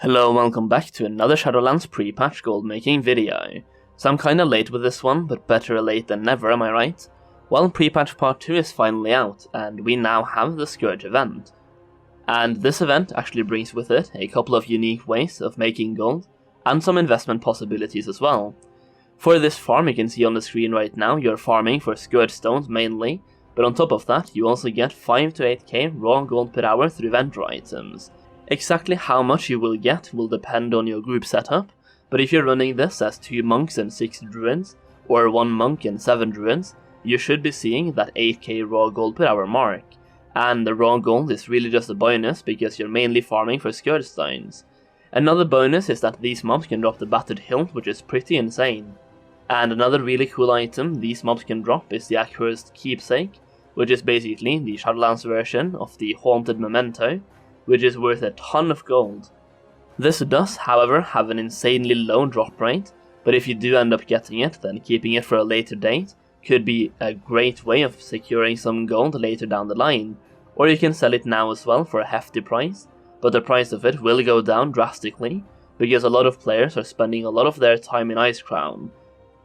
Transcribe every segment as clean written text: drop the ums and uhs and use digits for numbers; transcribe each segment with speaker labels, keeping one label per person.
Speaker 1: Hello and welcome back to another Shadowlands Prepatch Goldmaking video. So I'm kinda late with this one, but better late than never, am I right? Well, Prepatch Part 2 is finally out, and we now have the Scourge event. And this event actually brings with it a couple of unique ways of making gold, and some investment possibilities as well. For this farm you can see on the screen right now, you're farming for Scourgestones mainly, but on top of that you also get 5 to 8k raw gold per hour through vendor items. Exactly how much you will get will depend on your group setup, but if you're running this as 2 monks and 6 druids, or 1 monk and 7 druids, you should be seeing that 8k raw gold per hour mark. And the raw gold is really just a bonus because you're mainly farming for Scourgestones. Another bonus is that these mobs can drop the Battered Hilt, which is pretty insane. And another really cool item these mobs can drop is the Accursed Keepsake, which is basically the Shadowlands version of the Haunted Memento, which is worth a ton of gold. This does, however, have an insanely low drop rate, but if you do end up getting it, then keeping it for a later date could be a great way of securing some gold later down the line, or you can sell it now as well for a hefty price, but the price of it will go down drastically, because a lot of players are spending a lot of their time in Icecrown.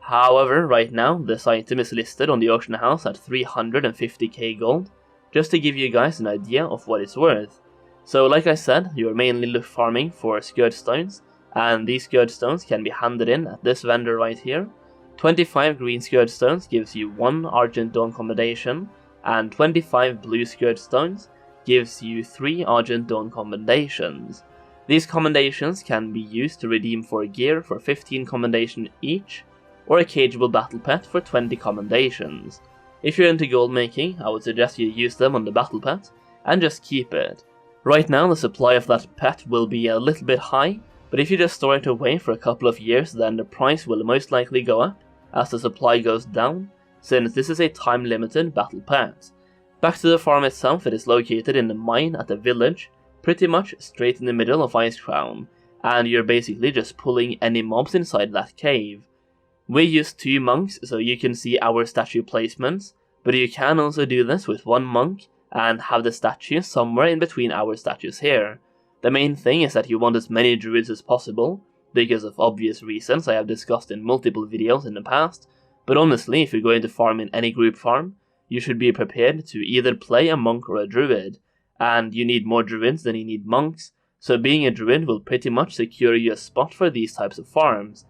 Speaker 1: However, right now, this item is listed on the auction house at 350k gold, just to give you guys an idea of what it's worth. So like I said, you're mainly farming for Scourgestones, and these Scourgestones can be handed in at this vendor right here. 25 green Scourgestones gives you 1 Argent Dawn commendation, and 25 blue Scourgestones gives you 3 Argent Dawn commendations. These commendations can be used to redeem for gear for 15 commendation each, or a cageable battle pet for 20 commendations. If you're into gold making, I would suggest you use them on the battle pet, and just keep it. Right now the supply of that pet will be a little bit high, but if you just store it away for a couple of years, then the price will most likely go up as the supply goes down, since this is a time limited battle pet. Back to the farm itself, it is located in the mine at the village, pretty much straight in the middle of Icecrown, and you're basically just pulling any mobs inside that cave. We use 2 monks so you can see our statue placements, but you can also do this with 1 monk and have the statue somewhere in between our statues here. The main thing is that you want as many druids as possible, because of obvious reasons I have discussed in multiple videos in the past, but honestly if you're going to farm in any group farm, you should be prepared to either play a monk or a druid, and you need more druids than you need monks, so being a druid will pretty much secure you a spot for these types of farms.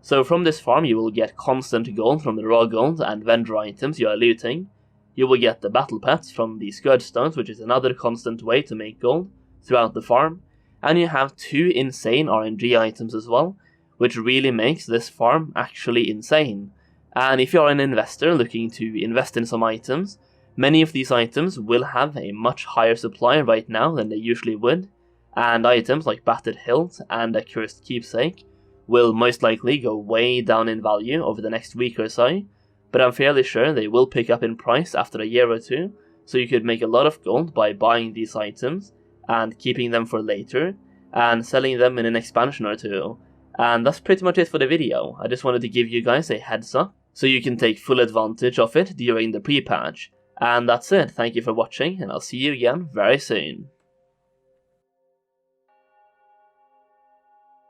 Speaker 1: So from this farm you will get constant gold from the raw gold and vendor items you are looting. You will get the battle pets from the Scourgestones, which is another constant way to make gold throughout the farm, and you have 2 insane RNG items as well, which really makes this farm actually insane. And if you are an investor looking to invest in some items, many of these items will have a much higher supply right now than they usually would, and items like Battered Hilt and Accursed Keepsake will most likely go way down in value over the next week or so, but I'm fairly sure they will pick up in price after a year or 2, so you could make a lot of gold by buying these items and keeping them for later and selling them in an expansion or 2. And that's pretty much it for the video. I just wanted to give you guys a heads up so you can take full advantage of it during the pre-patch. And that's it, thank you for watching and I'll see you again very soon.